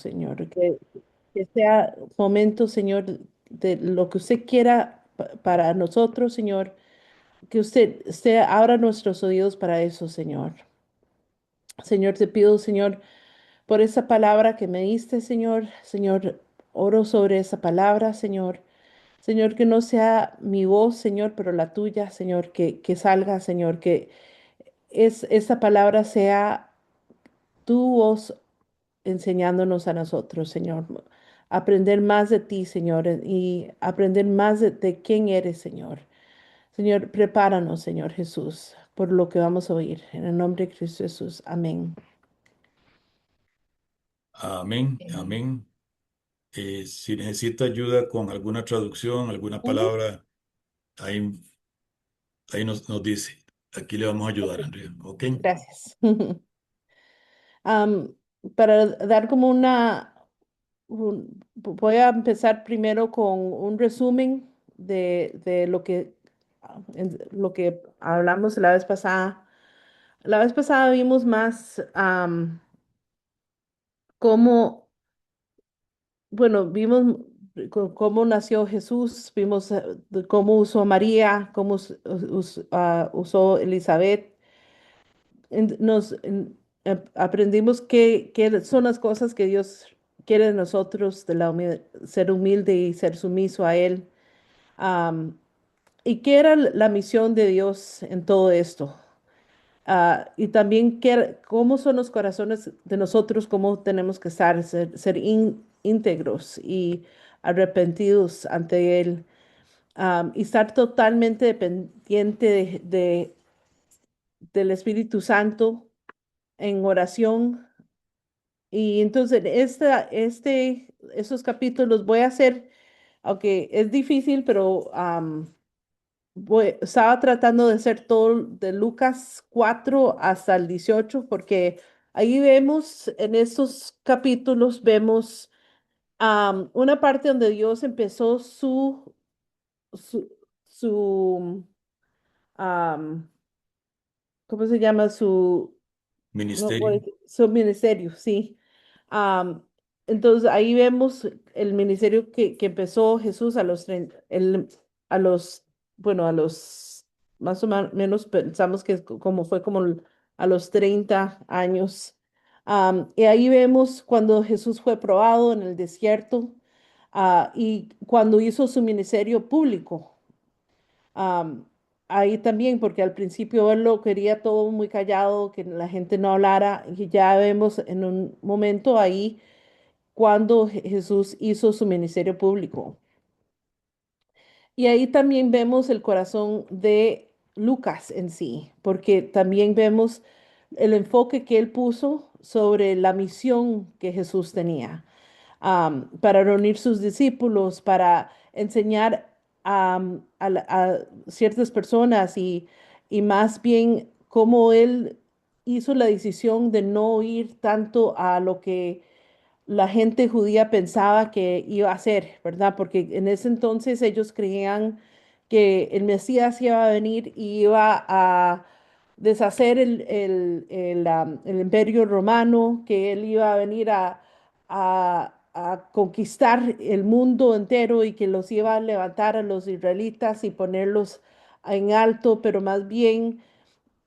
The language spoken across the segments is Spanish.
Señor, que sea momento, Señor, de lo que usted quiera para nosotros, Señor, que usted abra nuestros oídos para eso, Señor. Señor, te pido, Señor, por esa palabra que me diste, Señor. Señor, oro sobre esa palabra, Señor. Señor, que no sea mi voz, Señor, pero la tuya, Señor, que salga, Señor, que esa palabra sea tu voz enseñándonos a nosotros, Señor. Aprender más de ti, Señor, y aprender más de quién eres, Señor. Señor, prepáranos, Señor Jesús, por lo que vamos a oír. En el nombre de Cristo Jesús. Amén. Amén, Amén. amén. Si necesita ayuda con alguna traducción, alguna Ujú. palabra, ahí, ahí nos dice. Aquí le vamos a ayudar, Andrea. ¿Ok? Gracias. Am, para dar como voy a empezar primero con un resumen de lo que hablamos la vez pasada. La vez pasada vimos más cómo, bueno, vimos cómo nació Jesús, vimos de cómo usó María, cómo usó Elizabeth. Aprendimos qué son las cosas que Dios quiere de nosotros, de ser humilde y ser sumiso a Él. Am, y qué era la misión de Dios en todo esto. Y también cómo son los corazones de nosotros, cómo tenemos que estar, ser íntegros y arrepentidos ante Él. Y estar totalmente dependiente del Espíritu Santo en oración. Y entonces, esos capítulos voy a hacer, aunque es difícil, pero estaba tratando de hacer todo de Lucas 4 hasta el 18 porque ahí vemos, en estos capítulos, vemos una parte donde Dios empezó su, su am, ¿cómo se llama? No, Ministerio. su ministerio, sí. Am, entonces ahí vemos el ministerio que empezó Jesús a los, a los, bueno, a los, más o menos pensamos que como fue como a los 30 años. Y ahí vemos cuando Jesús fue probado en el desierto, y cuando hizo su ministerio público. Am, Ahí también, porque al principio él lo quería todo muy callado, que la gente no hablara, y ya vemos en un momento ahí cuando Jesús hizo su ministerio público. Y ahí también vemos el corazón de Lucas en sí, porque también vemos el enfoque que él puso sobre la misión que Jesús tenía, para reunir sus discípulos, para enseñar a ciertas personas y más bien cómo él hizo la decisión de no ir tanto a lo que la gente judía pensaba que iba a hacer, ¿verdad? Porque en ese entonces ellos creían que el Mesías iba a venir y iba a deshacer el imperio romano, que él iba a venir a conquistar el mundo entero y que los iba a levantar a los israelitas y ponerlos en alto, pero más bien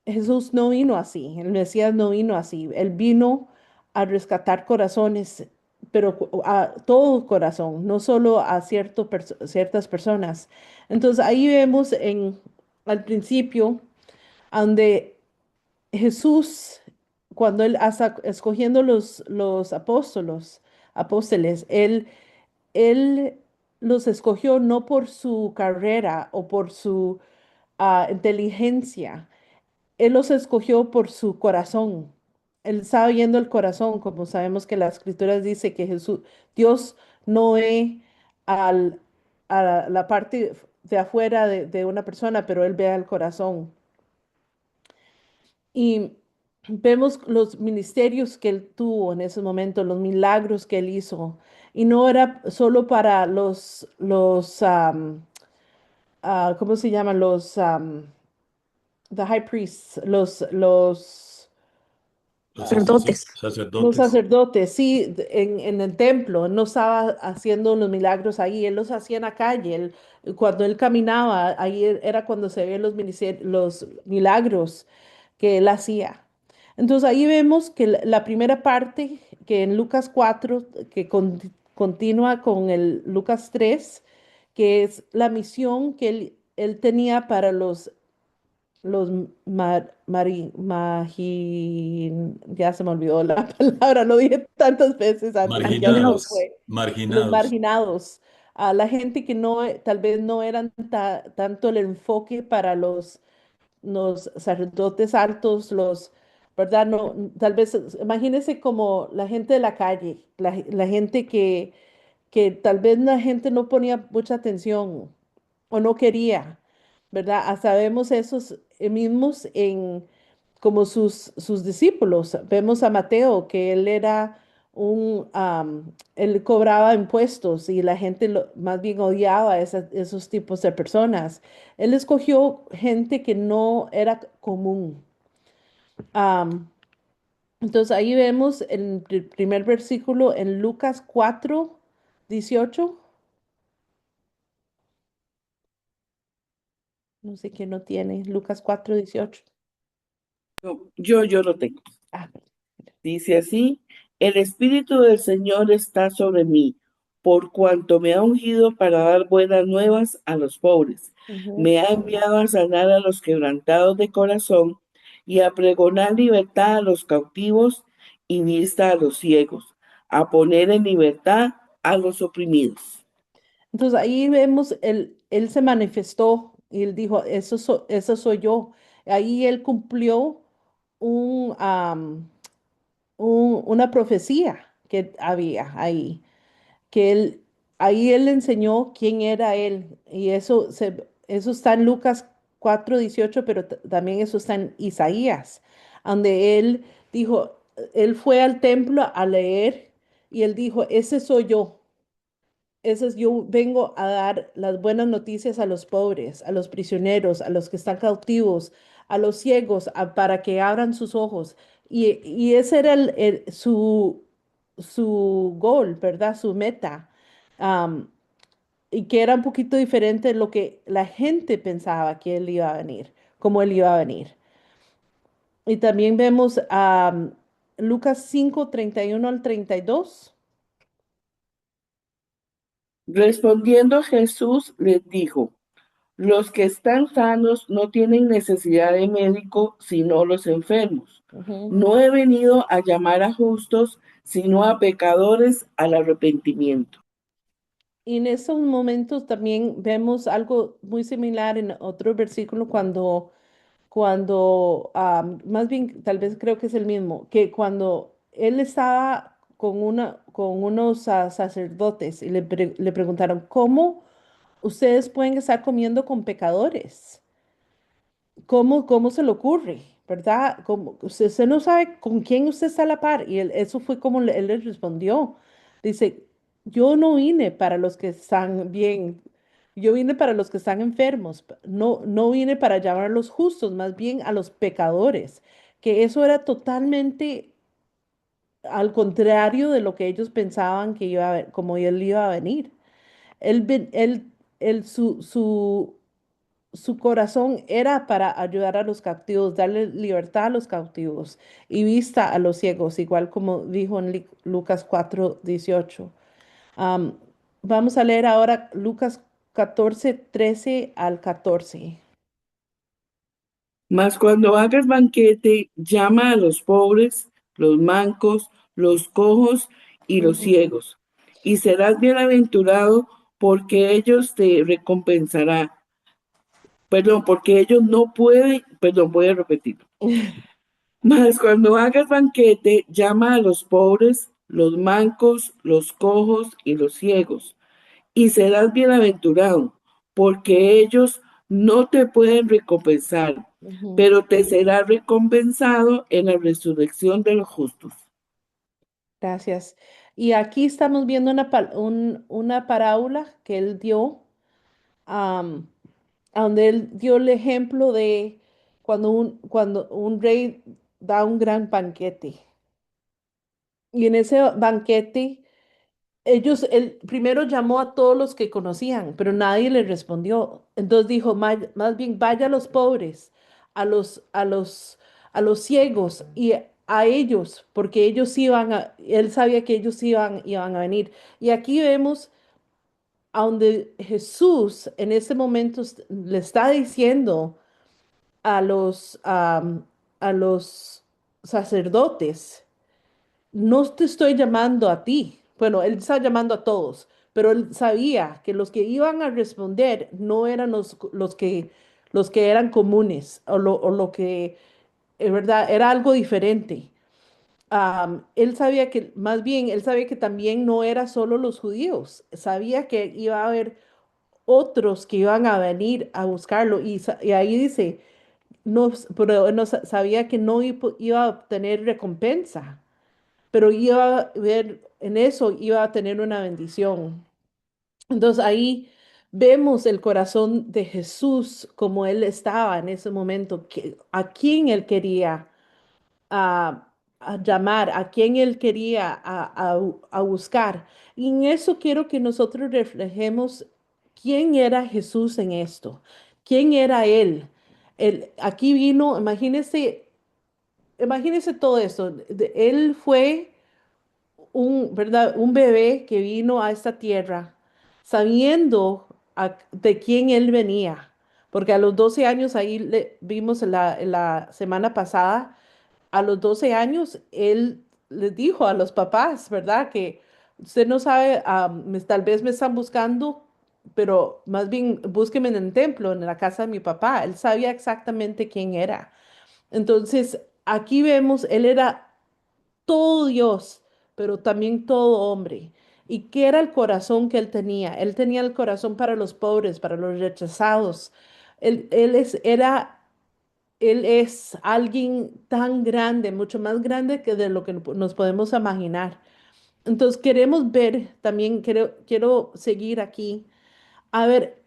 Jesús no vino así, el Mesías no vino así, él vino a rescatar corazones, pero a todo corazón, no solo a ciertas personas. Entonces ahí vemos al principio, donde Jesús, cuando él hasta escogiendo los apóstoles, él los escogió no por su carrera o por su inteligencia, él los escogió por su corazón. Él estaba viendo el corazón, como sabemos que las escrituras dice que Dios no ve al, a la parte de afuera de una persona, pero él ve al corazón. Y vemos los ministerios que él tuvo en ese momento, los milagros que él hizo. Y no era solo para ¿cómo se llaman? The high priests, los sacerdotes. Los sacerdotes, sacerdotes, sí, en el templo, él no estaba haciendo los milagros ahí, él los hacía en la calle, cuando él caminaba, ahí era cuando se ven los milagros que él hacía. Entonces ahí vemos que la primera parte, que en Lucas 4 que continúa con el Lucas 3 que es la misión que él tenía para los ya se me olvidó la palabra, lo dije tantas veces antes y ya se me marginados, Marginados. fue. Los marginados, marginados, a la gente que no, tal vez no eran tanto el enfoque para los sacerdotes altos, ¿verdad? No, tal vez, imagínense como la gente de la calle, la gente que tal vez la gente no ponía mucha atención o no quería, ¿verdad? Sabemos esos mismos en como sus discípulos. Vemos a Mateo que él era él cobraba impuestos y la gente más bien odiaba a esos tipos de personas. Él escogió gente que no era común. Am, entonces ahí vemos el primer versículo en Lucas 4:18. No sé quién no tiene. Lucas 4:18. Yo lo tengo. Ah, Dice así, el Espíritu del Señor está sobre mí, por cuanto me ha ungido para dar buenas nuevas a los pobres. ujú. Me ha enviado a sanar a los quebrantados de corazón y a pregonar libertad a los cautivos y vista a los ciegos, a poner en libertad a los oprimidos. Entonces ahí vemos, él se manifestó y él dijo, eso soy yo. Ahí él cumplió un, am, una profecía que había ahí. Que él, ahí él enseñó quién era él. Y eso está en Lucas 4:18 pero también eso está en Isaías, donde él dijo, él fue al templo a leer y él dijo, ese soy yo. Ese es yo vengo a dar las buenas noticias a los pobres, a los prisioneros, a los que están cautivos, a los ciegos, para que abran sus ojos. Y ese era su goal, ¿verdad? Su meta. Am, y que era un poquito diferente de lo que la gente pensaba que él iba a venir, cómo él iba a venir. Y también vemos a Lucas 5:31 al 32. Respondiendo Jesús les dijo, los que están sanos no tienen necesidad de médico, sino los enfermos. Ujú. No he venido a llamar a justos, sino a pecadores al arrepentimiento. Y en esos momentos también vemos algo muy similar en otro versículo más bien, tal vez creo que es el mismo, que cuando él estaba con unos sacerdotes y le preguntaron, ¿cómo ustedes pueden estar comiendo con pecadores? ¿Cómo se le ocurre? ¿Verdad? Usted no sabe con quién usted está a la par. Y eso fue como él les respondió. Dice, yo no vine para los que están bien, yo vine para los que están enfermos. No vine para llamar a los justos, más bien a los pecadores. Que eso era totalmente al contrario de lo que ellos pensaban que como él iba a venir. Él, ven- él- su corazón era para ayudar a los cautivos, darle libertad a los cautivos y vista a los ciegos, igual como dijo en Lucas 4:18. Am, Vamos a leer ahora Lucas 14:13 al 14. Mas cuando hagas banquete, llama a los pobres, los mancos, los cojos y los Ujú. ciegos, y serás bienaventurado porque ellos te recompensarán. Perdón, porque ellos no pueden, perdón, voy a repetir. Mas cuando hagas banquete, llama a los pobres, los mancos, los cojos y los ciegos, y serás bienaventurado, porque ellos no te pueden recompensar, Ujú. pero te será recompensado en la resurrección de los justos. Gracias. Y aquí estamos viendo una parábola que él dio, am, a donde él dio el ejemplo de cuando un rey da un gran banquete. Y en ese banquete, él primero llamó a todos los que conocían, pero nadie le respondió. Entonces dijo, Más bien vaya a los pobres, a los ciegos y a ellos, porque él sabía que ellos iban a venir. Y aquí vemos a donde Jesús en ese momento le está diciendo a los sacerdotes, no te estoy llamando a ti. Bueno, él está llamando a todos, pero él sabía que los que iban a responder no eran los que eran comunes o lo que, en verdad, era algo diferente. Él sabía que, más bien, él sabía que también no era solo los judíos, sabía que iba a haber otros que iban a venir a buscarlo y ahí dice, no, pero no sabía que no iba a obtener recompensa, pero iba a ver en eso, iba a tener una bendición. Entonces ahí vemos el corazón de Jesús como él estaba en ese momento, a quién él quería a llamar, a quién él quería a buscar. Y en eso quiero que nosotros reflejemos quién era Jesús en esto, quién era él. Aquí vino, imagínese todo esto. Él fue ¿verdad? Un bebé que vino a esta tierra sabiendo de quién él venía. Porque a los 12 años, ahí vimos en la semana pasada, a los 12 años, él les dijo a los papás, ¿verdad? Que usted no sabe, tal vez me están buscando, pero más bien búsqueme en el templo, en la casa de mi papá. Él sabía exactamente quién era. Entonces, aquí vemos, él era todo Dios, pero también todo hombre. ¿Y qué era el corazón que él tenía? Él tenía el corazón para los pobres, para los rechazados. Él es alguien tan grande, mucho más grande que de lo que nos podemos imaginar. Entonces queremos ver, también quiero seguir aquí, a ver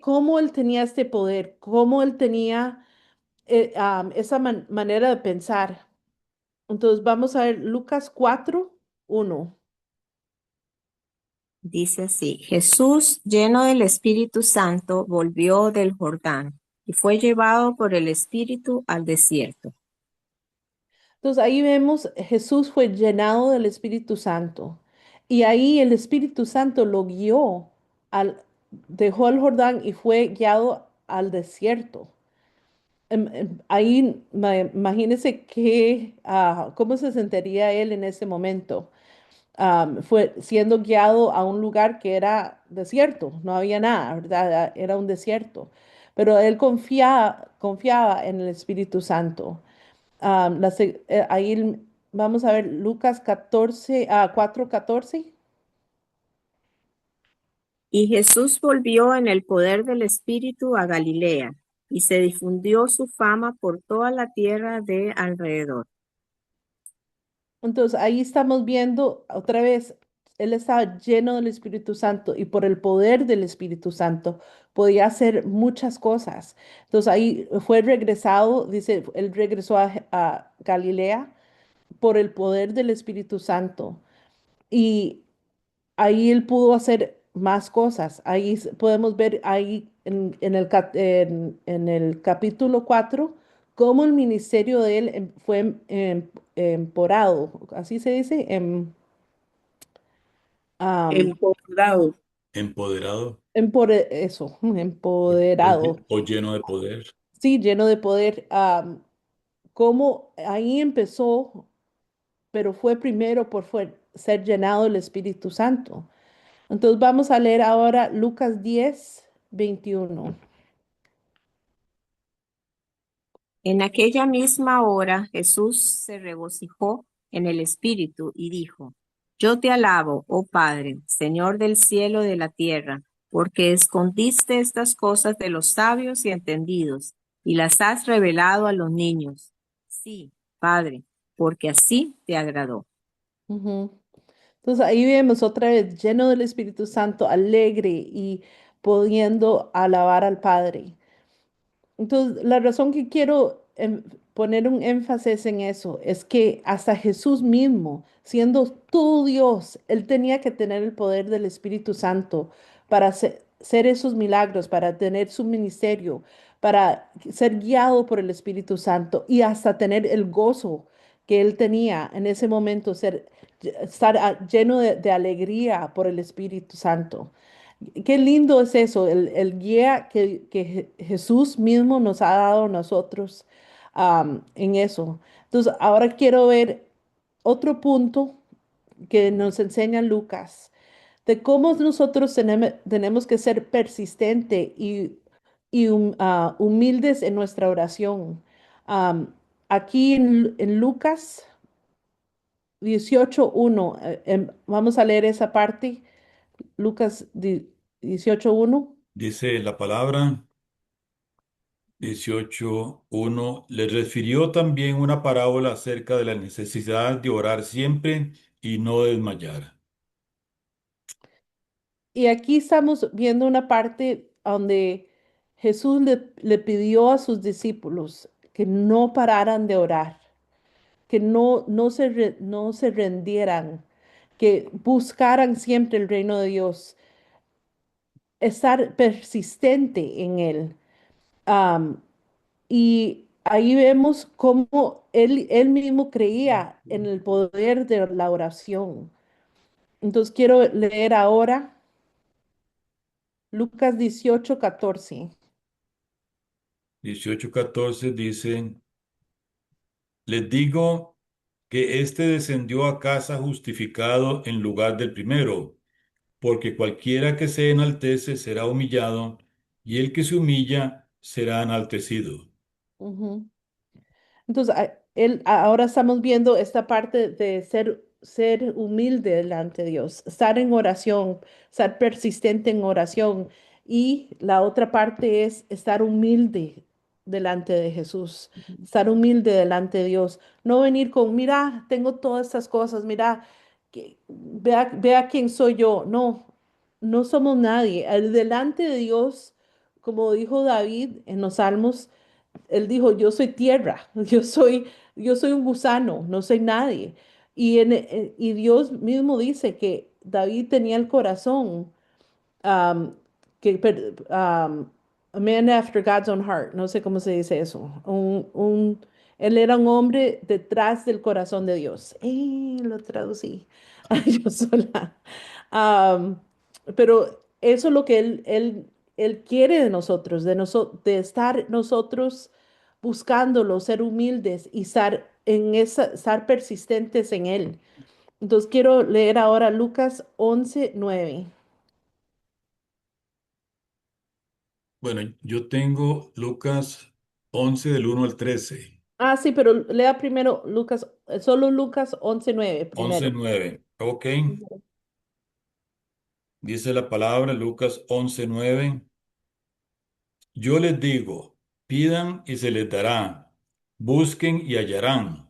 cómo él tenía este poder, cómo él tenía esa manera de pensar. Entonces vamos a ver Lucas 4:1. Dice así, Jesús, lleno del Espíritu Santo, volvió del Jordán y fue llevado por el Espíritu al desierto. Entonces ahí vemos, Jesús fue llenado del Espíritu Santo y ahí el Espíritu Santo lo guió, dejó el Jordán y fue guiado al desierto. Ahí imagínese cómo se sentiría él en ese momento. Fue siendo guiado a un lugar que era desierto, no había nada, ¿verdad? Era un desierto, pero él confiaba en el Espíritu Santo. Ahí vamos a ver Lucas 4:14. Y Jesús volvió en el poder del Espíritu a Galilea, y se difundió su fama por toda la tierra de alrededor. Entonces ahí estamos viendo otra vez, él estaba lleno del Espíritu Santo y por el poder del Espíritu Santo podía hacer muchas cosas. Entonces ahí fue regresado, dice, él regresó a Galilea por el poder del Espíritu Santo. Y ahí él pudo hacer más cosas. Ahí podemos ver ahí en el capítulo 4 cómo el ministerio de él fue emporado, así se dice, am, Empoderado. Empoderado eso, o, empoderado, o lleno de poder. sí, lleno de poder. Cómo ahí empezó, pero fue primero ser llenado del Espíritu Santo. Entonces vamos a leer ahora Lucas 10:21. En aquella misma hora Jesús se regocijó en el Espíritu y dijo, Yo te alabo, oh Padre, Señor del cielo y de la tierra, porque escondiste estas cosas de los sabios y entendidos, y las has revelado a los niños. Sí, Padre, porque así te agradó. Ujú. Entonces ahí vemos otra vez lleno del Espíritu Santo, alegre y pudiendo alabar al Padre. Entonces, la razón que quiero poner un énfasis en eso es que hasta Jesús mismo, siendo todo Dios, él tenía que tener el poder del Espíritu Santo para hacer esos milagros, para tener su ministerio, para ser guiado por el Espíritu Santo y hasta tener el gozo que él tenía en ese momento, estar lleno de alegría por el Espíritu Santo. Qué lindo es eso, el guía que Jesús mismo nos ha dado a nosotros en eso. Entonces, ahora quiero ver otro punto que nos enseña Lucas, de cómo nosotros tenemos que ser persistentes y humildes en nuestra oración. Am, Aquí en Lucas 18:1, vamos a leer esa parte, Lucas 18:1. Dice la palabra 18:1. Le refirió también una parábola acerca de la necesidad de orar siempre y no desmayar. Y aquí estamos viendo una parte donde Jesús le pidió a sus discípulos que no pararan de orar, que no se rendieran, que buscaran siempre el reino de Dios, estar persistente en él. Am, y ahí vemos cómo él mismo creía en el poder de la oración. Entonces quiero leer ahora Lucas 18:14. 18:14 dice, les digo que éste descendió a casa justificado en lugar del primero, porque cualquiera que se enaltece será humillado, y el que se humilla será enaltecido. Ujú. Entonces, ahora estamos viendo esta parte de ser humilde delante de Dios, estar en oración, estar persistente en oración. Y la otra parte es estar humilde delante de Jesús, estar humilde delante de Dios. No venir con, mira, tengo todas estas cosas, mira, vea quién soy yo. No, no somos nadie. Delante de Dios, como dijo David en los Salmos, él dijo, yo soy tierra, yo soy un gusano, no soy nadie. Y Dios mismo dice que David tenía el corazón, um, a man after God's own heart, no sé cómo se dice eso. Él era un hombre detrás del corazón de Dios. Lo traducí yo sola. Um, pero eso es lo que él quiere de nosotros, de estar nosotros buscándolo, ser humildes y estar persistentes en él. Entonces quiero leer ahora Lucas 11:9. Bueno, yo tengo Lucas 11 del 1 al 13. Ah, sí, pero lea primero Lucas, solo Lucas 11:9 11, primero. 9. Ok. Ujú. Dice la palabra Lucas 11:9. Yo les digo, pidan y se les dará, busquen y hallarán,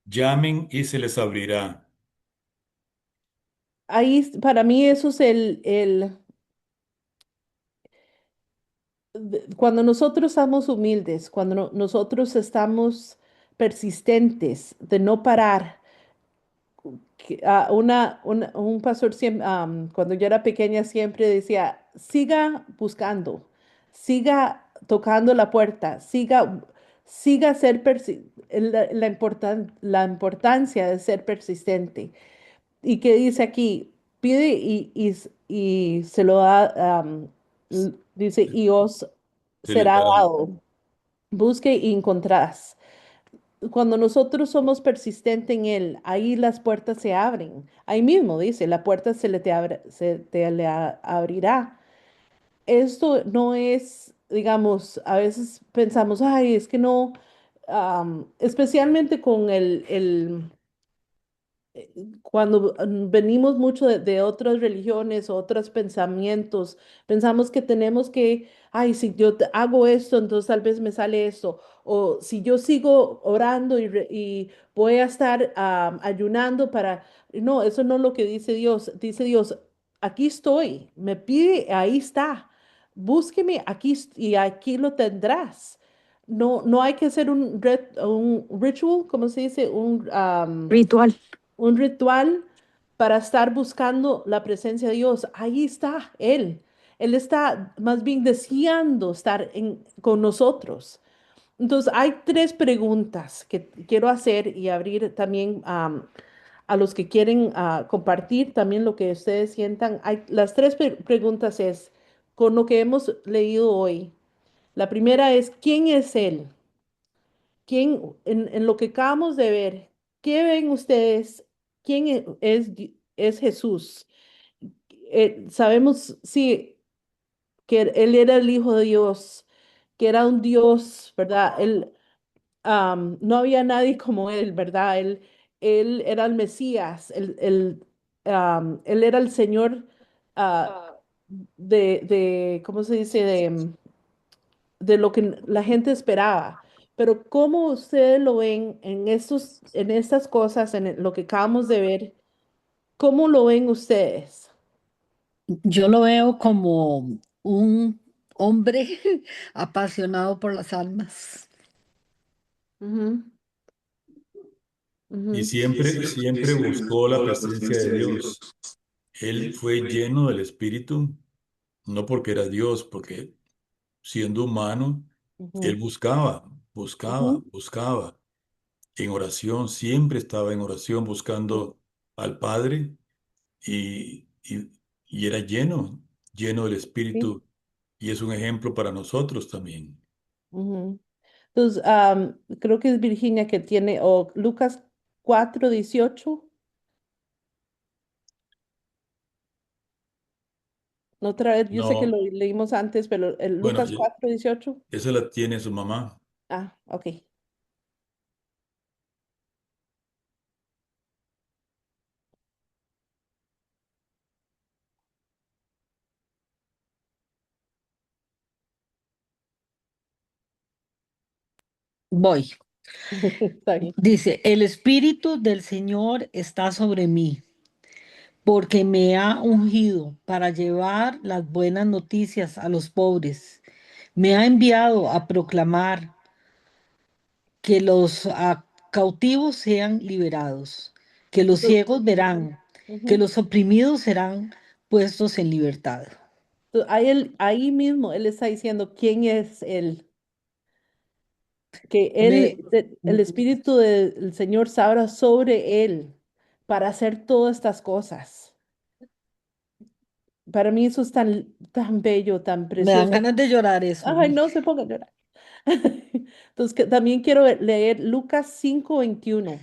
llamen y se les abrirá. Para mí eso es cuando nosotros estamos humildes, cuando nosotros estamos persistentes de no parar. Un pastor cuando yo era pequeña siempre decía, siga buscando, siga tocando la puerta, siga la importancia de ser persistente. ¿Y qué dice aquí? Pide y se lo da, dice, y os Se les será dará. dado. Busque y encontrarás. Cuando nosotros somos persistentes en Él, ahí las puertas se abren. Ahí mismo dice, la puerta se te abrirá. Esto no es, digamos, a veces pensamos, ay, es que no, especialmente con cuando venimos mucho de otras religiones, otros pensamientos, pensamos que tenemos que, ay, si yo hago esto, entonces tal vez me sale esto. O si yo sigo orando y voy a estar ayunando para... No, eso no es lo que dice Dios. Dice Dios, aquí estoy, me pide, ahí está. Búsqueme aquí y aquí lo tendrás. no hay que hacer un ritual, ¿cómo se dice? Ritual. Un ritual para estar buscando la presencia de Dios. Ahí está Él. Él está más bien deseando estar con nosotros. Entonces, hay tres preguntas que quiero hacer y abrir también a los que quieren compartir también lo que ustedes sientan. Las tres preguntas es, con lo que hemos leído hoy, la primera es, ¿quién es Él? ¿Quién, en lo que acabamos de ver, qué ven ustedes? ¿Quién es Jesús? Sabemos, sí, que Él era el Hijo de Dios, que era un Dios, ¿verdad? No había nadie como Él, ¿verdad? Él era el Mesías, Él era el Señor ah, ¿cómo se dice? De lo que la gente esperaba. Pero ¿cómo ustedes lo ven en estas cosas, lo que acabamos de ver? ¿Cómo lo ven ustedes? Yo lo veo como un hombre apasionado por las almas. Ujú, Y ujú, siempre buscó la presencia de Dios. Él fue lleno del Espíritu, no porque era Dios, porque siendo humano, él ujú, buscaba, ujú, buscaba. En oración, siempre estaba en oración buscando al Padre y era lleno del sí, Espíritu. Y es un ejemplo para nosotros también. ujú. Entonces, creo que es Virginia que tiene, o Lucas 4:18. Otra vez, yo sé que lo No, leímos antes, pero el bueno, Lucas 4:18. esa la tiene su mamá. Ok. Voy. Está bien. Dice, el Espíritu del Señor está sobre mí, porque me ha ungido para llevar las buenas noticias a los pobres. Me ha enviado a proclamar que los cautivos sean liberados, que los Entonces, ciegos verán, que ujú. los oprimidos serán puestos en libertad. Entonces, ahí mismo él está diciendo quién es él, que Me, el Espíritu del Señor sabrá sobre él para hacer todas estas cosas. Para mí eso es tan bello, tan me dan precioso. ganas de llorar eso. Ay, no se pongan a llorar. Entonces, también quiero leer Lucas 5:21.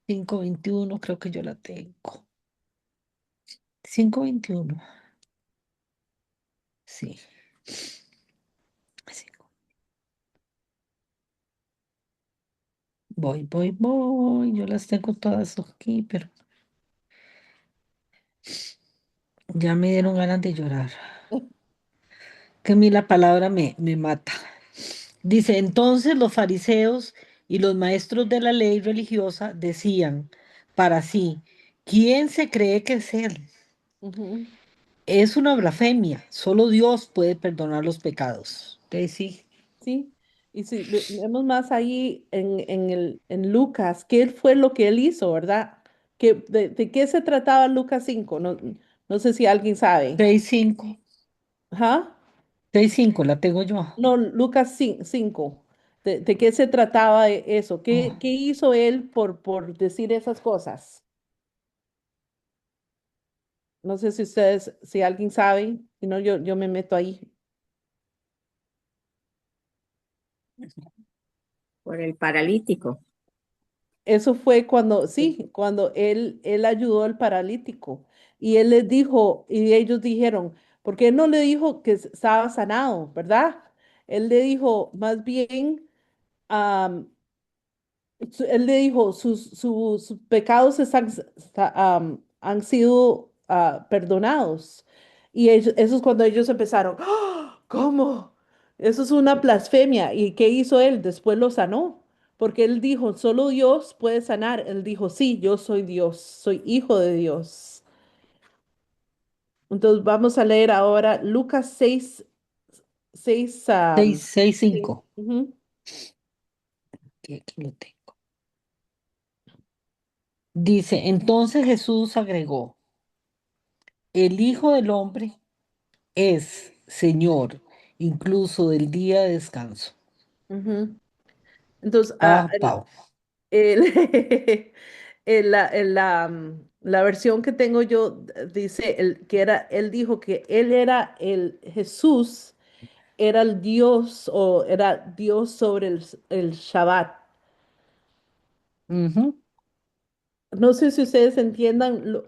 5:21 creo que yo la tengo. 5:21, sí. Cinco. Voy. Yo las tengo todas aquí, pero ya me dieron ganas de llorar. Que a mí la palabra me mata. Dice, entonces los fariseos y los maestros de la ley religiosa decían para sí, ¿quién se cree que es él? Ujú. Es una blasfemia, solo Dios puede perdonar los pecados. Entonces, sí, Sí, y si vemos más ahí en Lucas, ¿qué fue lo que él hizo, verdad? ¿De qué se trataba Lucas 5? No, no sé si alguien sabe. 6:5, ¿Ah? 6:5 la tengo yo. No, Lucas 5. ¿De qué se trataba eso? Oh, ¿Qué hizo él por decir esas cosas? No sé si ustedes, si alguien sabe, si no, yo me meto ahí. por el paralítico. Eso fue cuando, sí, cuando él ayudó al paralítico y él les dijo, y ellos dijeron, porque él no le dijo que estaba sanado, ¿verdad? Él le dijo, más bien, él le dijo, sus pecados han sido perdonados. Y eso es cuando ellos empezaron, "¡Ah! ¿Cómo? Eso es una blasfemia". ¿Y qué hizo él? Después lo sanó, porque él dijo, solo Dios puede sanar. Él dijo, sí, yo soy Dios, soy hijo de Dios. Entonces vamos a leer ahora Lucas 6, 6, 6, 5. ujú, Aquí lo tengo. Dice, entonces Jesús agregó, el Hijo del Hombre es Señor, incluso del día de descanso. ujú. Entonces, Pau. el- la versión que tengo yo dice él dijo que él era el Jesús, era el Dios o era Dios sobre el Shabbat. Ujú. No sé si ustedes entiendan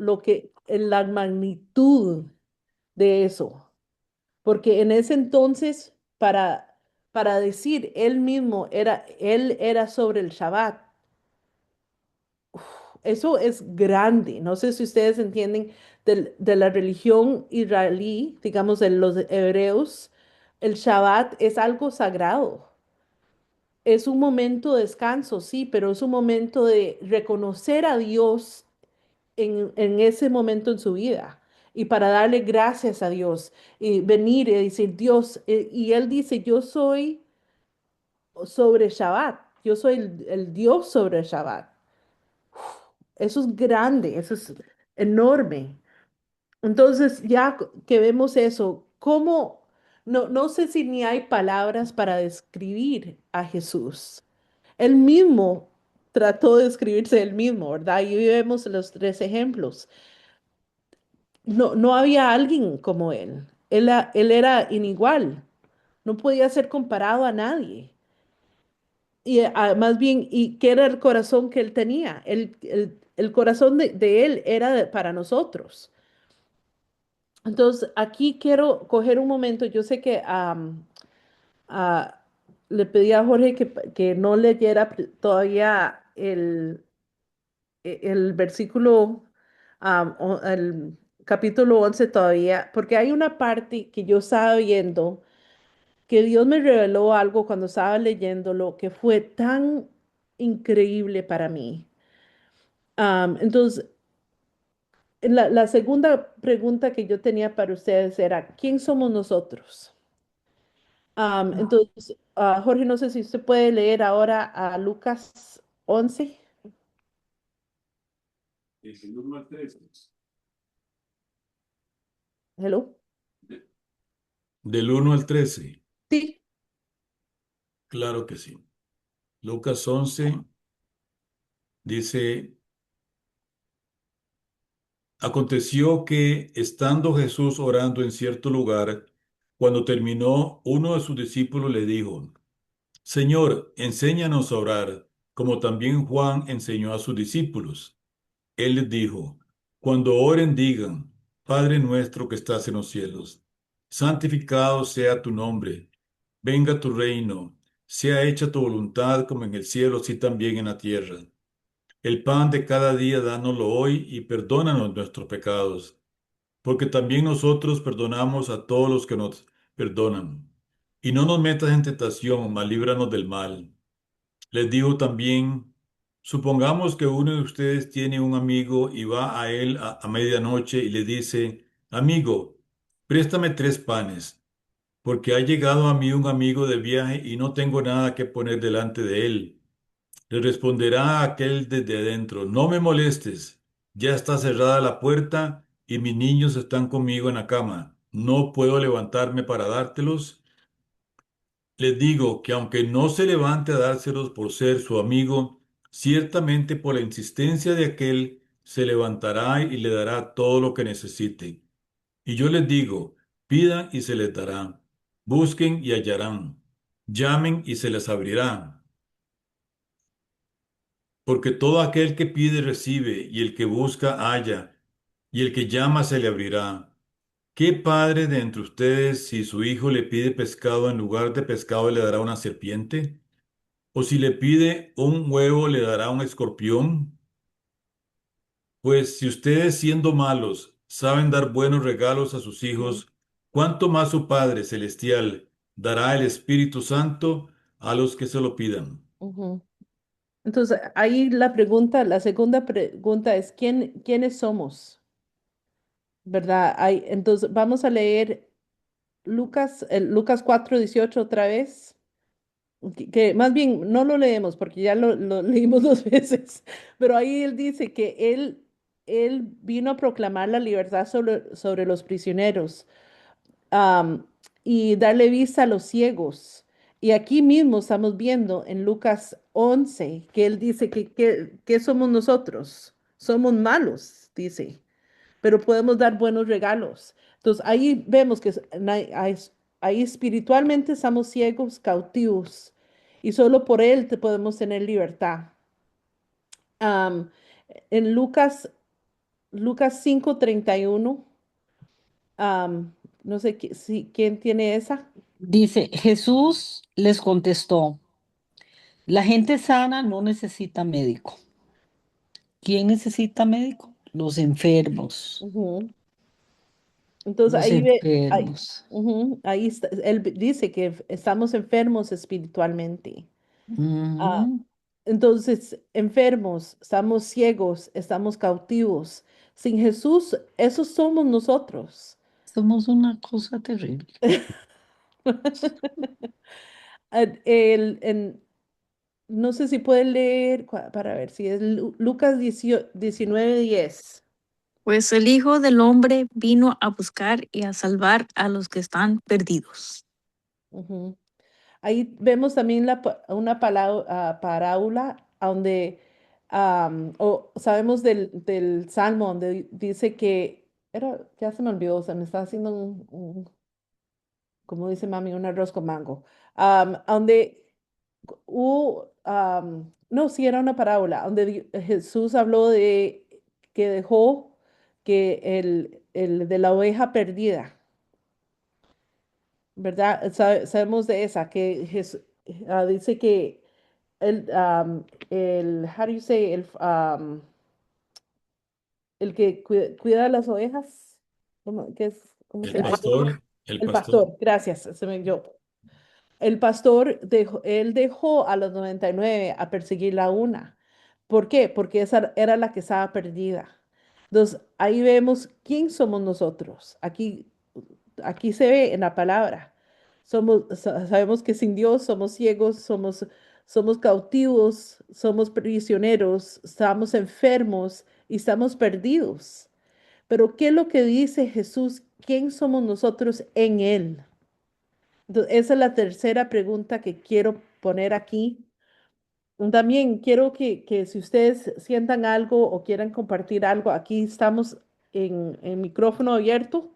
la magnitud de eso, porque en ese entonces, para decir él era sobre el Shabbat, eso es grande. No sé si ustedes entienden de la religión israelí, digamos de los hebreos, el Shabbat es algo sagrado. Es un momento de descanso, sí, pero es un momento de reconocer a Dios en ese momento en su vida y para darle gracias a Dios y venir y decir Dios, y Él dice, yo soy sobre Shabbat, yo soy el Dios sobre Shabbat. Eso es grande, eso es enorme. Entonces, ya que vemos eso, ¿cómo? No sé si ni hay palabras para describir a Jesús. Él mismo trató de describirse él mismo, ¿verdad? Y hoy vemos los tres ejemplos. No había alguien como él. Él era inigual. No podía ser comparado a nadie. Y más bien, ¿y qué era el corazón que él tenía? El corazón de él era para nosotros. Entonces, aquí quiero coger un momento. Yo sé que ah, le pedí a Jorge que no leyera todavía el versículo, el capítulo 11 todavía, porque hay una parte que yo estaba viendo, que Dios me reveló algo cuando estaba leyéndolo, que fue tan increíble para mí. Entonces, la segunda pregunta que yo tenía para ustedes era, ¿quién somos nosotros? Entonces, Jorge, no sé si usted puede leer ahora a Lucas 11. Del 1 al 13. Hello. Del 1 al 13. Sí. Claro que sí. Lucas 11 dice, aconteció que, estando Jesús orando en cierto lugar, cuando terminó, uno de sus discípulos le dijo, Señor, enséñanos a orar, como también Juan enseñó a sus discípulos. Él les dijo, cuando oren digan, Padre nuestro que estás en los cielos, santificado sea tu nombre, venga tu reino, sea hecha tu voluntad como en el cielo, así también en la tierra. El pan de cada día dánoslo hoy y perdónanos nuestros pecados, porque también nosotros perdonamos a todos los que nos perdonan. Y no nos metas en tentación, mas líbranos del mal. Les digo también, supongamos que uno de ustedes tiene un amigo y va a él a medianoche y le dice, amigo, préstame 3 panes, porque ha llegado a mí un amigo de viaje y no tengo nada que poner delante de él. Le responderá aquel desde adentro, no me molestes, ya está cerrada la puerta y mis niños están conmigo en la cama. ¿No puedo levantarme para dártelos? Les digo que aunque no se levante a dárselos por ser su amigo, ciertamente por la insistencia de aquel se levantará y le dará todo lo que necesite. Y yo les digo, pidan y se les dará, busquen y hallarán, llamen y se les abrirá. Porque todo aquel que pide recibe, y el que busca halla, y el que llama se le abrirá. ¿Qué padre de entre ustedes, si su hijo le pide pescado en lugar de pescado, le dará una serpiente? ¿O si le pide un huevo, le dará un escorpión? Pues si ustedes, siendo malos, saben dar buenos regalos a sus hijos, ¿cuánto más su Padre Celestial dará el Espíritu Santo a los que se lo pidan? Ujú. Entonces, ahí la segunda pregunta es, ¿quiénes somos? ¿Verdad? Entonces, vamos a leer Lucas 4:18 otra vez, que más bien no lo leemos porque ya lo leímos dos veces, pero ahí él dice que él vino a proclamar la libertad sobre los prisioneros, am, y darle vista a los ciegos. Y aquí mismo estamos viendo en Lucas 11 que él dice que somos nosotros. Somos malos, dice, pero podemos dar buenos regalos. Entonces ahí vemos que ahí espiritualmente estamos ciegos, cautivos, y solo por Él te podemos tener libertad. Am, en Lucas 5:31, no sé si, quién tiene esa. Dice, Jesús les contestó, la gente sana no necesita médico. ¿Quién necesita médico? Los enfermos, Ujú. Entonces los enfermos. ahí él dice que estamos enfermos espiritualmente. Ah, Ujú. entonces, enfermos, estamos ciegos, estamos cautivos. Sin Jesús, esos somos nosotros. Somos una cosa terrible. No sé si pueden leer, para ver si es Lucas 19:10. Pues el Hijo del Hombre vino a buscar y a salvar a los que están perdidos. Ujú. Ahí vemos también una parábola donde sabemos del Salmo donde dice que ya se me olvidó, se me está haciendo como dice mami, un arroz con mango. Donde no, sí era una parábola, donde Jesús habló de que dejó que el de la oveja perdida, ¿verdad? Sabemos de esa, que dice que how do you say, el que cuida las ovejas, ¿cómo se El llama? pastor, el El pastor. pastor, gracias, yo. El pastor él dejó a los 99 a perseguir la una. ¿Por qué? Porque esa era la que estaba perdida. Entonces, ahí vemos quién somos nosotros. Aquí se ve en la palabra. Sabemos que sin Dios somos ciegos, somos cautivos, somos prisioneros, estamos enfermos y estamos perdidos. Pero ¿qué es lo que dice Jesús? ¿Quién somos nosotros en Él? Entonces, esa es la tercera pregunta que quiero poner aquí. También quiero que si ustedes sientan algo o quieran compartir algo, aquí estamos en micrófono abierto.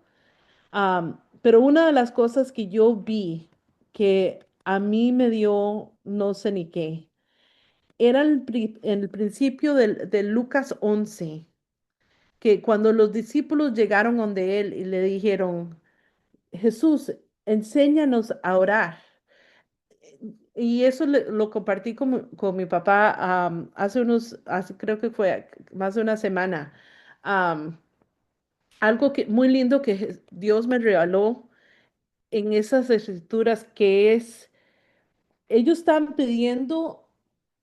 Pero una de las cosas que yo vi que a mí me dio no sé ni qué, era en el principio de Lucas 11, que cuando los discípulos llegaron donde él y le dijeron, Jesús, enséñanos a orar. Y eso lo compartí con mi papá creo que fue más de una semana. Am, Algo muy lindo que Dios me regaló en esas escrituras, que es, ellos están pidiendo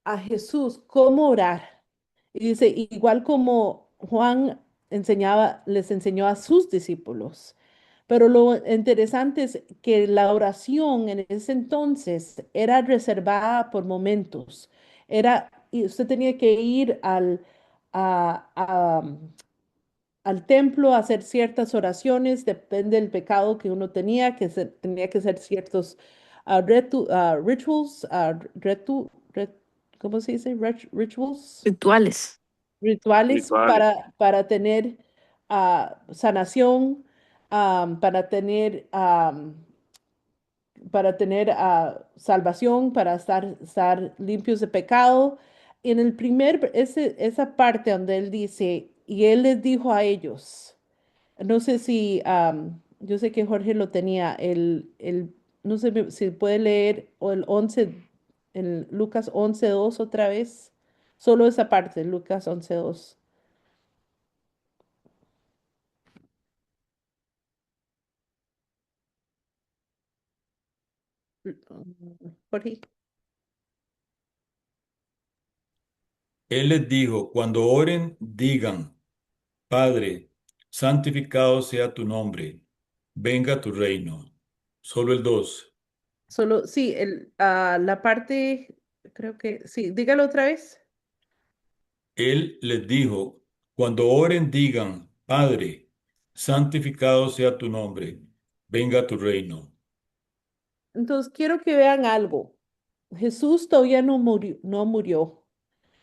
a Jesús cómo orar. Y dice, igual como Juan les enseñó a sus discípulos. Pero lo interesante es que la oración en ese entonces era reservada por momentos. Y usted tenía que ir al templo a hacer ciertas oraciones, depende del pecado que uno tenía, tenía que hacer ciertos rituals, ¿cómo se dice? Rituals, Rituales. rituales Rituales. para tener sanación, para tener, salvación, para estar limpios de pecado. En esa parte donde él dice, y él les dijo a ellos, no sé si, yo sé que Jorge lo tenía, no sé si puede leer o el Lucas 11:2 otra vez, solo esa parte, Lucas 11:2. Jorge. Él les dijo, cuando oren, digan, Padre, santificado sea tu nombre, venga tu reino. Solo el 2. Solo, sí, la parte, creo que, sí, dígalo otra vez. Él les dijo, cuando oren digan, Padre, santificado sea tu nombre, venga tu reino. Entonces, quiero que vean algo. Jesús todavía no murió, no murió.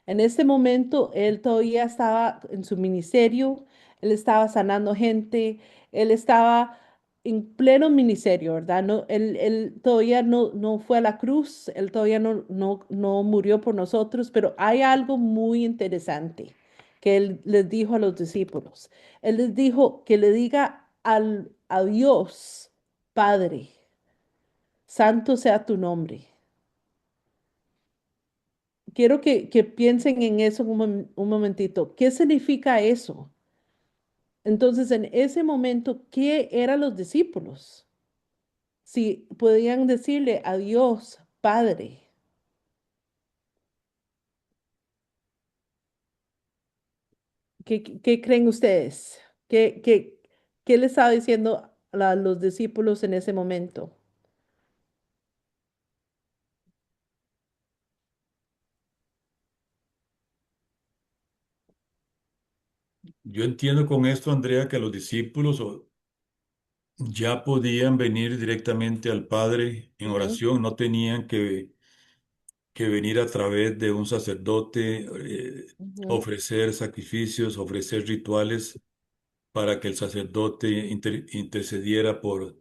En ese momento, él todavía estaba en su ministerio, él estaba sanando gente, él estaba en pleno ministerio, ¿verdad? No, él todavía no fue a la cruz, él todavía no murió por nosotros, pero hay algo muy interesante que él les dijo a los discípulos. Él les dijo que le diga a Dios, Padre, santo sea tu nombre. Quiero que piensen en eso un momentito. ¿Qué significa eso? Entonces, en ese momento, ¿qué eran los discípulos? Si podían decirle a Dios, Padre, ¿qué creen ustedes? ¿Qué le estaba diciendo a los discípulos en ese momento? Yo entiendo con esto, Andrea, que los discípulos ya podían venir directamente al Padre en Ujú, oración, no tenían que venir a través de un sacerdote, ujú, ofrecer sacrificios, ofrecer rituales para que el sacerdote intercediera por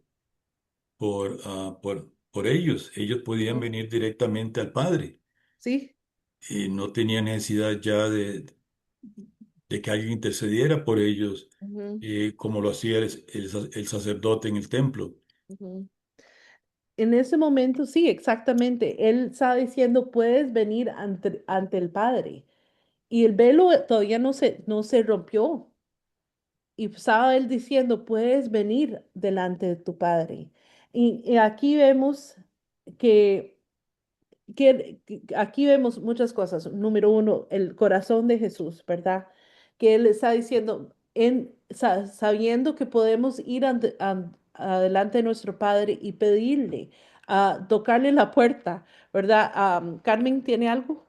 ellos. Ellos podían ujú. venir directamente al Padre Sí, y no tenían necesidad ya de que alguien intercediera por ellos, ujú, como lo hacía el sacerdote en el templo. ujú. En ese momento, sí, exactamente. Él estaba diciendo, puedes venir ante el Padre. Y el velo todavía no se rompió. Y estaba él diciendo, puedes venir delante de tu Padre. Y aquí vemos que, que aquí vemos muchas cosas. Número uno, el corazón de Jesús, ¿verdad? Que él está diciendo, sabiendo que podemos ir adelante de nuestro Padre y pedirle, tocarle la puerta, ¿verdad? Carmen, ¿tiene algo?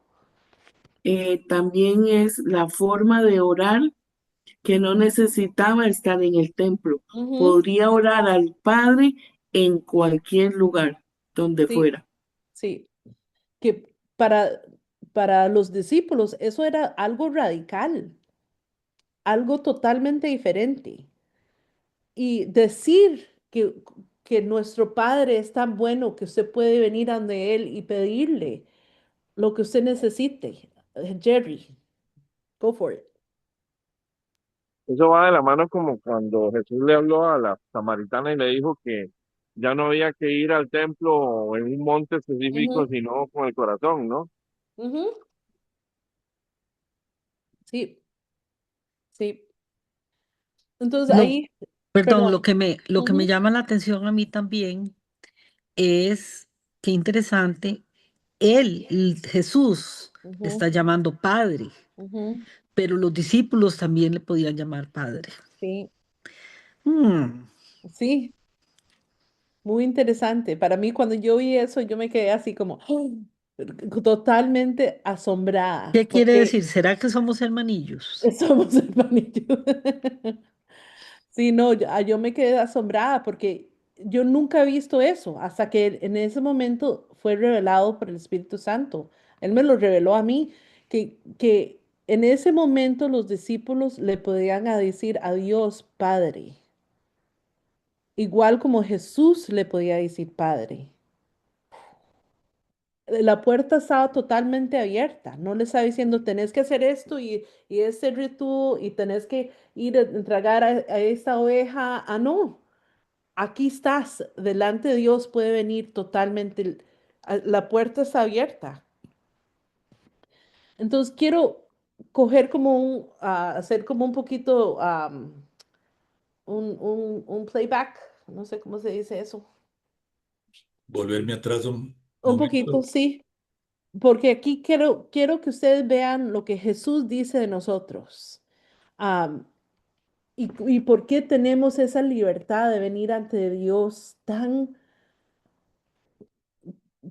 También es la forma de orar que no necesitaba estar en el templo. Ujú, Podría orar al Padre en cualquier lugar donde sí, fuera. sí. Que para los discípulos eso era algo radical, algo totalmente diferente. Y decir que nuestro Padre es tan bueno que usted puede venir ante Él y pedirle lo que usted necesite. Jerry, go for it. Eso va de la mano como cuando Jesús le habló a la samaritana y le dijo que ya no había que ir al templo o en un monte específico, Ujú, sino con el corazón, ¿no? ujú. Sí, sí. Entonces No, ahí, perdón, perdón. lo que me Ujú, llama la atención a mí también es qué interesante, Jesús, ujú, está llamando Padre, ujú. pero los discípulos también le podían llamar Padre. Sí, Mm, sí. Muy interesante. Para mí, cuando yo vi eso, yo me quedé así como totalmente asombrada, ¿Qué quiere porque decir? ¿Será que somos hermanillos? somos hermanitos. Sí, no, yo me quedé asombrada porque yo nunca he visto eso hasta que en ese momento fue revelado por el Espíritu Santo. Él me lo reveló a mí, que en ese momento los discípulos le podían decir a Dios Padre, igual como Jesús le podía decir Padre. La puerta estaba totalmente abierta. No le estaba diciendo, tenés que hacer esto y este ritual y tenés que ir a entregar a esta oveja. Ah, no. Aquí estás, delante de Dios puede venir totalmente. La puerta está abierta. Entonces quiero coger como hacer como un poquito, un playback. No sé cómo se dice eso. Volverme atrás un Un poquito, momento. sí. Porque aquí quiero que ustedes vean lo que Jesús dice de nosotros. Am, y por qué tenemos esa libertad de venir ante Dios tan,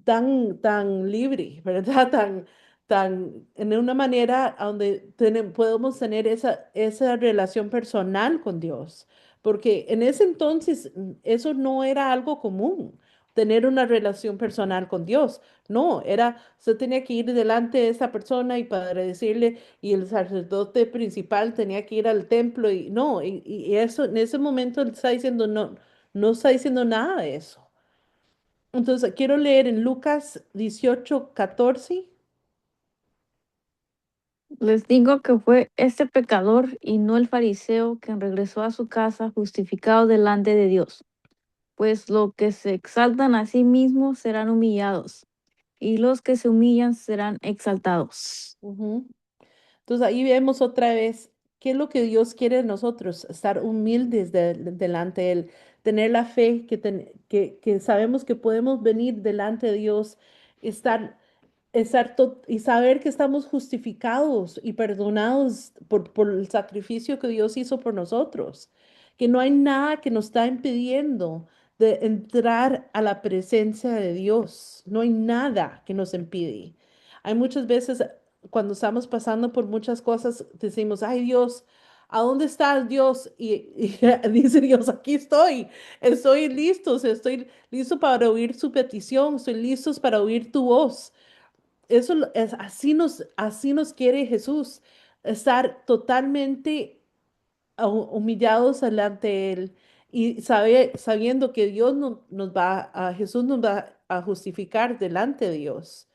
tan libre, ¿verdad? En una manera a donde podemos tener esa relación personal con Dios, porque en ese entonces eso no era algo común, tener una relación personal con Dios. No, usted tenía que ir delante de esa persona y para decirle, y el sacerdote principal tenía que ir al templo y no, y eso en ese momento él está diciendo, no, no está diciendo nada de eso. Entonces, quiero leer en Lucas 18:14. Les digo que fue este pecador y no el fariseo quien regresó a su casa justificado delante de Dios. Pues los que se exaltan a sí mismos serán humillados, y los que se humillan serán exaltados. Ujú. Entonces, ahí vemos otra vez qué es lo que Dios quiere de nosotros, estar humildes delante de Él, tener la fe que sabemos que podemos venir delante de Dios, estar y saber que estamos justificados y perdonados por el sacrificio que Dios hizo por nosotros, que no hay nada que nos está impidiendo de entrar a la presencia de Dios, no hay nada que nos impide. Hay muchas veces cuando estamos pasando por muchas cosas, decimos, ay Dios, ¿a dónde estás Dios? Y dice Dios, aquí estoy listo, o sea, estoy listo para oír su petición, estoy listo para oír tu voz. Así nos quiere Jesús, estar totalmente humillados delante de Él y sabiendo que Jesús nos va a justificar delante de Dios.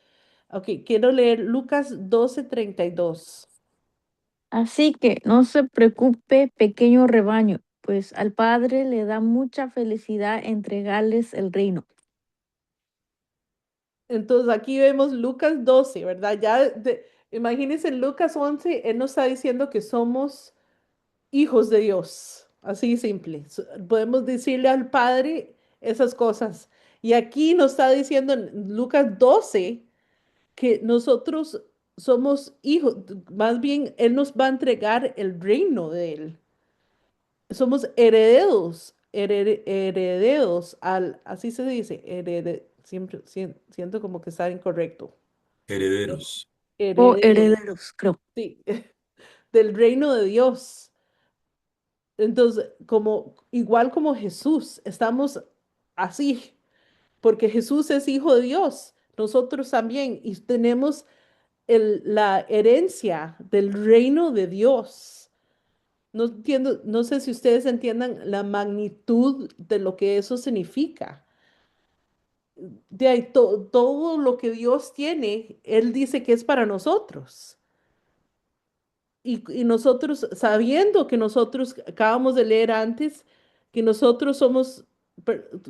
Ok, quiero leer Lucas 12:32. Así que no se preocupe, pequeño rebaño, pues al Padre le da mucha felicidad entregarles el reino. Entonces aquí vemos Lucas 12, ¿verdad? Imagínense en Lucas 11, Él nos está diciendo que somos hijos de Dios, así simple. Podemos decirle al Padre esas cosas. Y aquí nos está diciendo en Lucas 12 que nosotros somos hijos, más bien Él nos va a entregar el reino de Él. Somos herederos así se dice, siempre siento como que está incorrecto. Herederos. O Herederos, herederos, creo. sí, del reino de Dios. Entonces, igual como Jesús, estamos así, porque Jesús es hijo de Dios, nosotros también, y tenemos la herencia del reino de Dios. No entiendo, no sé si ustedes entiendan la magnitud de lo que eso significa. De ahí, todo lo que Dios tiene, Él dice que es para nosotros. Y nosotros, sabiendo que nosotros, acabamos de leer antes, que nosotros somos,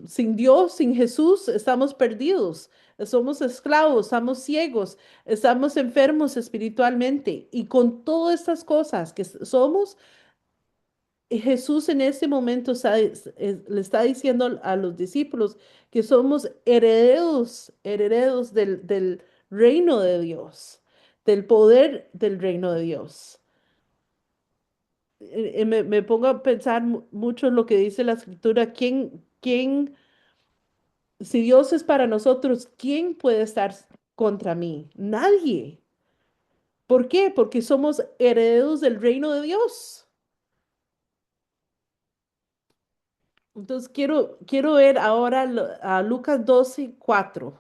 sin Dios, sin Jesús, estamos perdidos, somos esclavos, estamos ciegos, estamos enfermos espiritualmente. Y con todas estas cosas que somos, Jesús en este momento le está diciendo a los discípulos que somos herederos del reino de Dios, del poder del reino de Dios. Me pongo a pensar mucho en lo que dice la escritura. Si Dios es para nosotros, ¿quién puede estar contra mí? Nadie. ¿Por qué? Porque somos herederos del reino de Dios. Entonces quiero ver ahora a Lucas 12:4.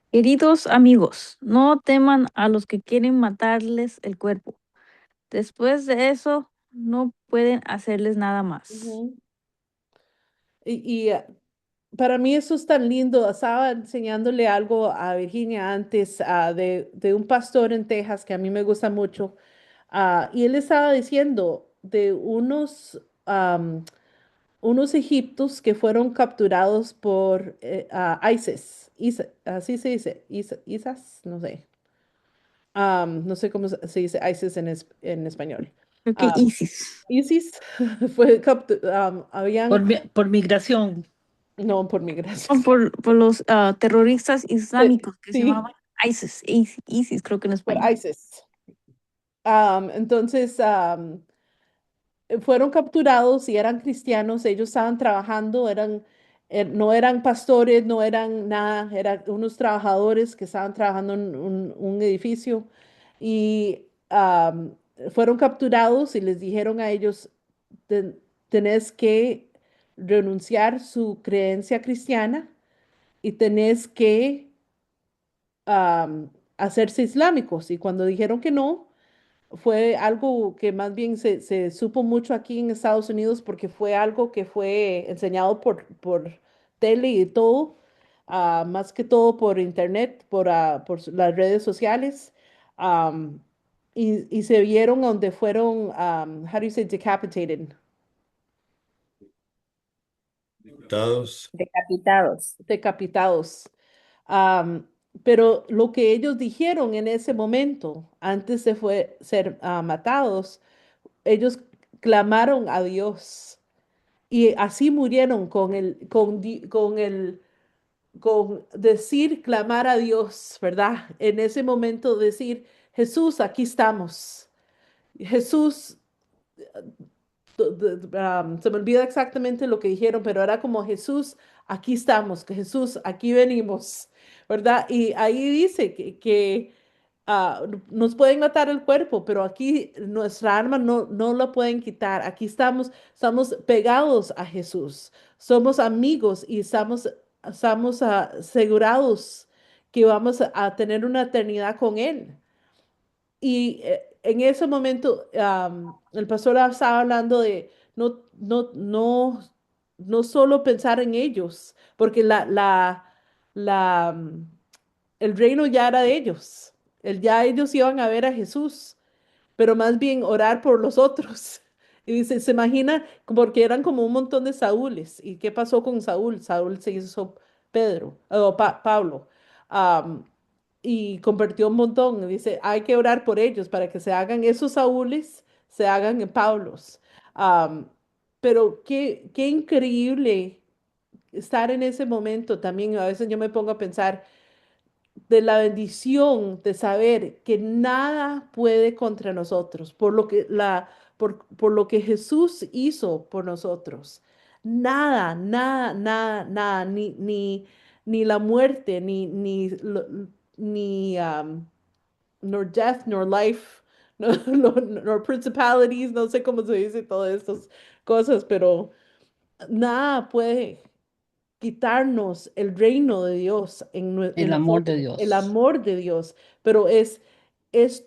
Queridos amigos, no teman a los que quieren matarles el cuerpo. Después de eso, no pueden hacerles nada más. Ujú. Y para mí eso es tan lindo. Estaba enseñándole algo a Virginia antes de un pastor en Texas que a mí me gusta mucho. Y él estaba diciendo de unos egipcios que fueron capturados por ISIS. Así se dice, ISIS, no sé. No sé cómo se dice ISIS en español. Creo que Am, ISIS. ISIS fue capturado, habían, Por migración. no, por O migración. por los terroristas islámicos que se Sí, llamaban ISIS, creo que en por español. ISIS. Entonces, fueron capturados y eran cristianos, ellos estaban trabajando, No eran pastores, no eran nada, eran unos trabajadores que estaban trabajando en un edificio y fueron capturados y les dijeron a ellos, "Ten- tenés que renunciar su creencia cristiana y tenés que hacerse islámicos". Y cuando dijeron que no, fue algo que más bien se supo mucho aquí en Estados Unidos porque fue algo que fue enseñado por tele y todo, más que todo por internet, las redes sociales. am, y se vieron donde fueron, how do you say, decapitated, Diputados, Decapitados. decapitados. Am, pero lo que ellos dijeron en ese momento, antes de ser matados, ellos clamaron a Dios y así murieron con decir, clamar a Dios, ¿verdad? En ese momento decir, Jesús, aquí estamos. Jesús, se me olvida exactamente lo que dijeron, pero era como Jesús, aquí estamos, que Jesús, aquí venimos, ¿verdad? Y ahí dice que nos pueden matar el cuerpo, pero aquí nuestra arma no la pueden quitar. Aquí estamos pegados a Jesús, somos amigos y estamos asegurados que vamos a tener una eternidad con Él. Y en ese momento el pastor estaba hablando de no solo pensar en ellos, porque la, mm, el reino ya era de ellos. Ya ellos iban a ver a Jesús, pero más bien orar por los otros. Y dice, se imagina, porque eran como un montón de Saúles. ¿Y qué pasó con Saúl? Saúl se hizo Pedro, o Pablo, am, y convirtió un montón. Dice, hay que orar por ellos para que se hagan esos Saúles, se hagan en Pablos. Am, pero qué increíble estar en ese momento también. A veces yo me pongo a pensar de la bendición de saber que nada puede contra nosotros, por lo que Jesús hizo por nosotros. Nada, nada, nada, nada, ni la muerte, ni nor death, nor life, nor principalities, no sé cómo se dice todas estas cosas, pero nada puede quitarnos el reino de Dios en el amor de nosotros, el Dios. amor de Dios, pero es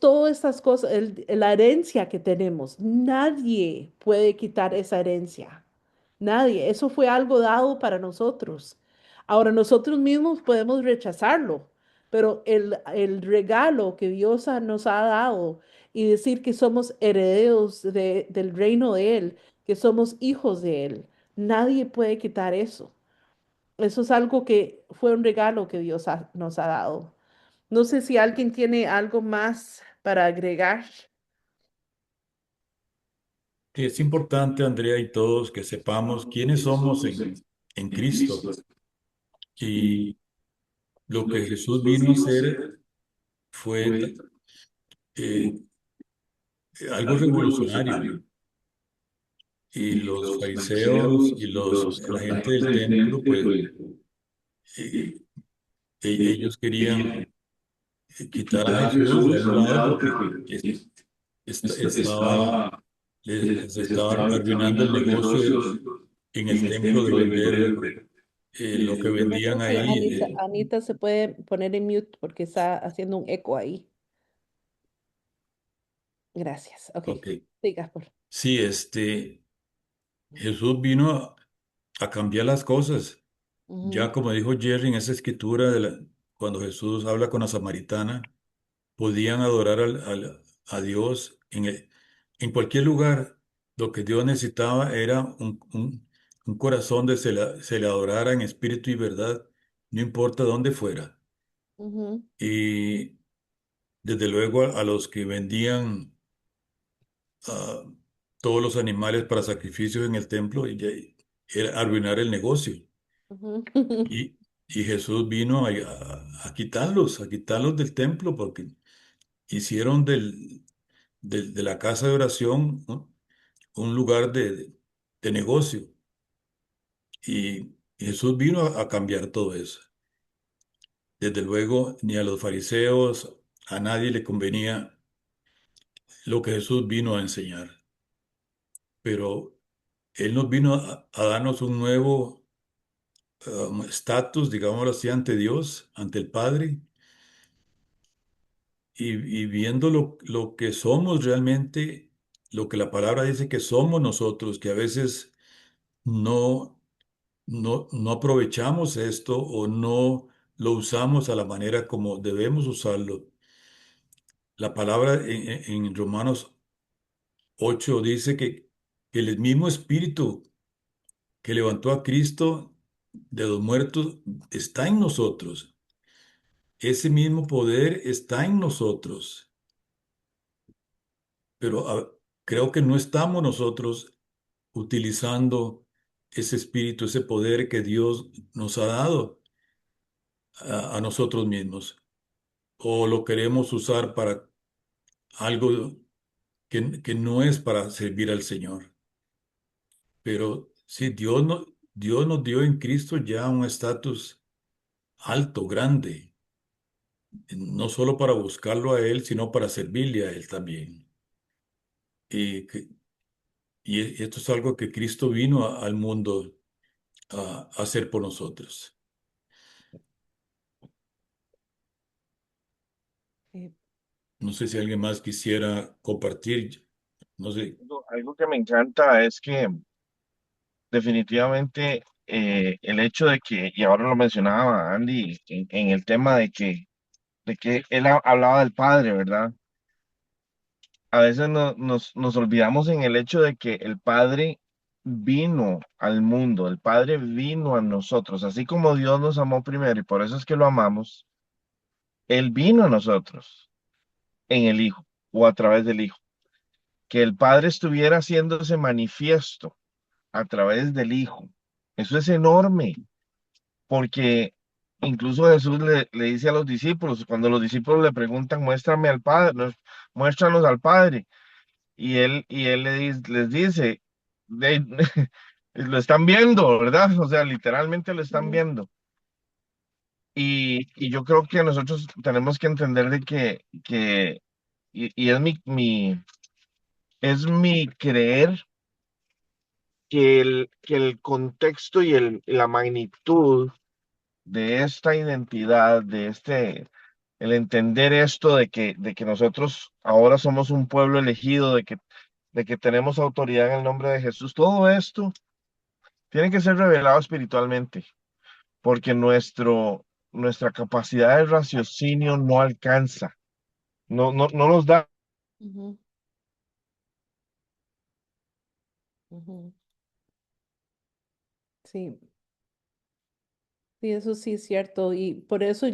todas estas cosas, la herencia que tenemos. Nadie puede quitar esa herencia. Nadie. Eso fue algo dado para nosotros. Ahora nosotros mismos podemos rechazarlo, pero el regalo que Dios nos ha dado y decir que somos herederos del reino de Él, que somos hijos de Él, nadie puede quitar eso. Eso es algo que fue un regalo que Dios nos ha dado. No sé si alguien tiene algo más para agregar. que es importante, Andrea, y todos que sepamos quiénes somos en Cristo y lo que Jesús vino a hacer fue eh, algo revolucionario. Y los fariseos y la gente del templo, pues eh, ellos querían quitar a Jesús de un lado porque estaba, les estaba arruinando el negocio en el templo de vender lo que Yo vendían creo que ahí. Anita se puede poner en mute porque está haciendo un eco ahí. Gracias. Ok. Ok. Siga, por. Sí, Jesús vino a cambiar las cosas. Ya Ujú, como dijo Jerry en esa escritura cuando Jesús habla con la samaritana, podían adorar a Dios en cualquier lugar. Lo que Dios necesitaba era un corazón de se le adorara en espíritu y verdad, no importa dónde fuera. ujú, Y desde luego a los que vendían ah, todos los animales para sacrificios en el templo, era arruinar el negocio. ujú. Y, y Jesús vino a quitarlos del templo porque hicieron de la casa de oración, ¿no?, un lugar de negocio. Y Jesús vino a cambiar todo eso. Desde luego, ni a los fariseos, a nadie le convenía lo que Jesús vino a enseñar, pero Él nos vino a darnos un nuevo estatus, digámoslo así, ante Dios, ante el Padre, y viendo lo que somos realmente, lo que la palabra dice que somos nosotros, que a veces no, no aprovechamos esto o no lo usamos a la manera como debemos usarlo. La palabra en Romanos 8 dice que el mismo Espíritu que levantó a Cristo de los muertos está en nosotros. Ese mismo poder está en nosotros, pero creo que no estamos nosotros utilizando ese espíritu, ese poder que Dios nos ha dado a nosotros mismos, o lo queremos usar para algo que no es para servir al Señor. Pero sí, Dios nos dio en Cristo ya un estatus alto, grande, no solo para buscarlo a Él, sino para servirle a Él también. Y, y esto es algo que Cristo vino al mundo a hacer por nosotros. Eh, No sé si alguien más quisiera compartir. No sé. Algo que me encanta es que definitivamente el hecho de que, y ahora lo mencionaba Andy, en el tema de que él hablaba del Padre, ¿verdad? A veces nos olvidamos en el hecho de que el Padre vino al mundo, el Padre vino a nosotros, así como Dios nos amó primero y por eso es que lo amamos, Él vino a nosotros en el Hijo o a través del Hijo. Que el Padre estuviera haciéndose manifiesto a través del Hijo. Eso es enorme, porque incluso Jesús le dice a los discípulos, cuando los discípulos le preguntan, muéstrame al Padre, muéstranos al Padre. Y él les dice, "De- lo están viendo, ¿verdad? O sea, literalmente lo están mm, viendo. Y yo creo que nosotros tenemos que entender de y es es mi creer que el contexto y la magnitud de esta identidad, el entender esto de que nosotros ahora somos un pueblo elegido, de que tenemos autoridad en el nombre de Jesús, todo esto tiene que ser revelado espiritualmente, porque nuestra capacidad de raciocinio no alcanza, no nos da. ujú, ujú. Sí, sí, eso sí es cierto. Y por eso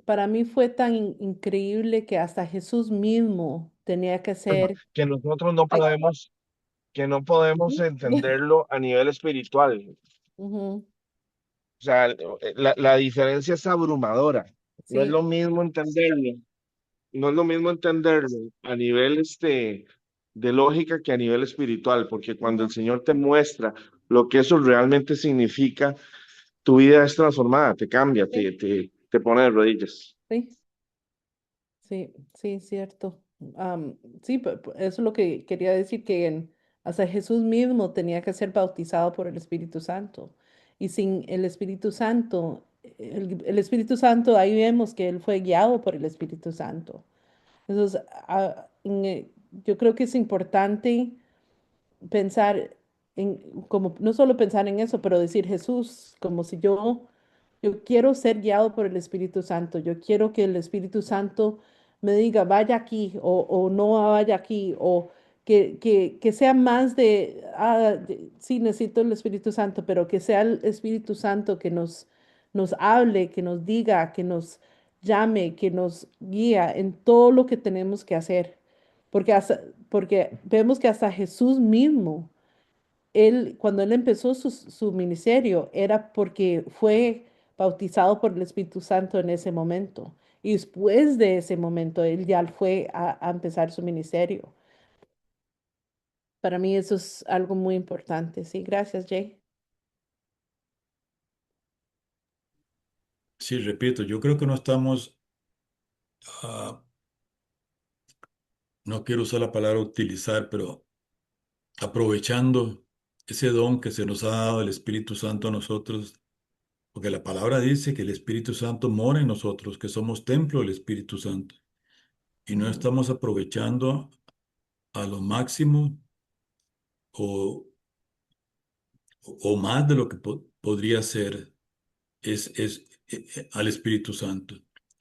para mí fue tan increíble que hasta Jesús mismo tenía que ser... Que nosotros no Ay, podemos, que no podemos ujú, entenderlo a nivel espiritual. ujú, O sea, la diferencia es abrumadora. No es sí, lo mismo entenderlo, no es lo mismo entenderlo a nivel de lógica que a nivel espiritual, porque cuando el ujú, Señor te muestra lo que eso realmente significa, tu vida es transformada, te cambia, sí, te pone de rodillas. sí, sí, sí, cierto. Sí, eso es lo que quería decir, que hasta Jesús mismo tenía que ser bautizado por el Espíritu Santo. Y sin el Espíritu Santo, el Espíritu Santo, ahí vemos que él fue guiado por el Espíritu Santo. Entonces, yo creo que es importante pensar en, como, no solo pensar en eso, pero decir Jesús, como si yo quiero ser guiado por el Espíritu Santo, yo quiero que el Espíritu Santo me diga, vaya aquí o no vaya aquí, o que sea más sí, necesito el Espíritu Santo, pero que sea el Espíritu Santo que nos hable, que nos diga, que nos llame, que nos guía en todo lo que tenemos que hacer. Porque, porque vemos que hasta Jesús mismo, cuando él empezó su ministerio, era porque fue bautizado por el Espíritu Santo en ese momento. Y después de ese momento, él ya fue a empezar su ministerio. Para mí eso es algo muy importante. Sí, gracias, Jay. Sí, repito, yo creo que no estamos, ah, no quiero usar la palabra utilizar, pero aprovechando ese don que se nos ha dado el Espíritu Santo a nosotros, porque la palabra dice que el Espíritu Santo mora en nosotros, que somos templo del Espíritu Santo, y no Ujú, estamos aprovechando a lo máximo o, o más de lo que podría ser al Espíritu Santo.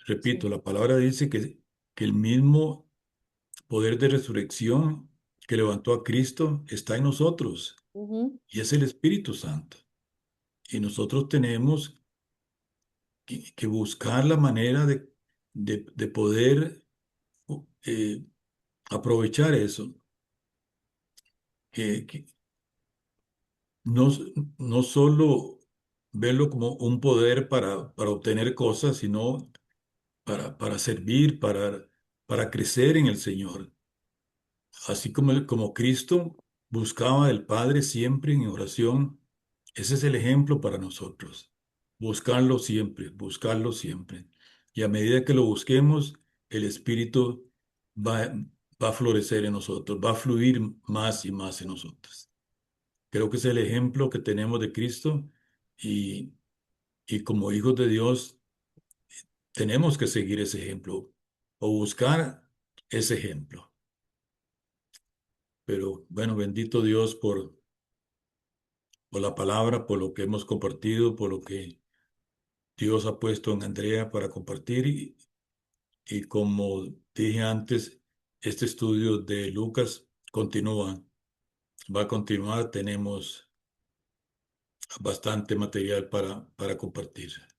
Repito, sí. la palabra dice que el mismo poder de resurrección que levantó a Cristo está en nosotros Ujú, y es el Espíritu Santo. Y nosotros tenemos que buscar la manera de poder eh, aprovechar eso, que no, no solo verlo como un poder para obtener cosas, sino para servir, para crecer en el Señor. Así como Cristo buscaba al Padre siempre en oración, ese es el ejemplo para nosotros. Buscarlo siempre, buscarlo siempre. Y a medida que lo busquemos, el Espíritu va, va a florecer en nosotros, va a fluir más y más en nosotros. Creo que es el ejemplo que tenemos de Cristo y, y como hijos de Dios tenemos que seguir ese ejemplo o buscar ese ejemplo. Pero bueno, bendito Dios por la palabra, por lo que hemos compartido, por lo que Dios ha puesto en Andrea para compartir. Y como dije antes, este estudio de Lucas continúa, va a continuar. Tenemos bastante material para compartir.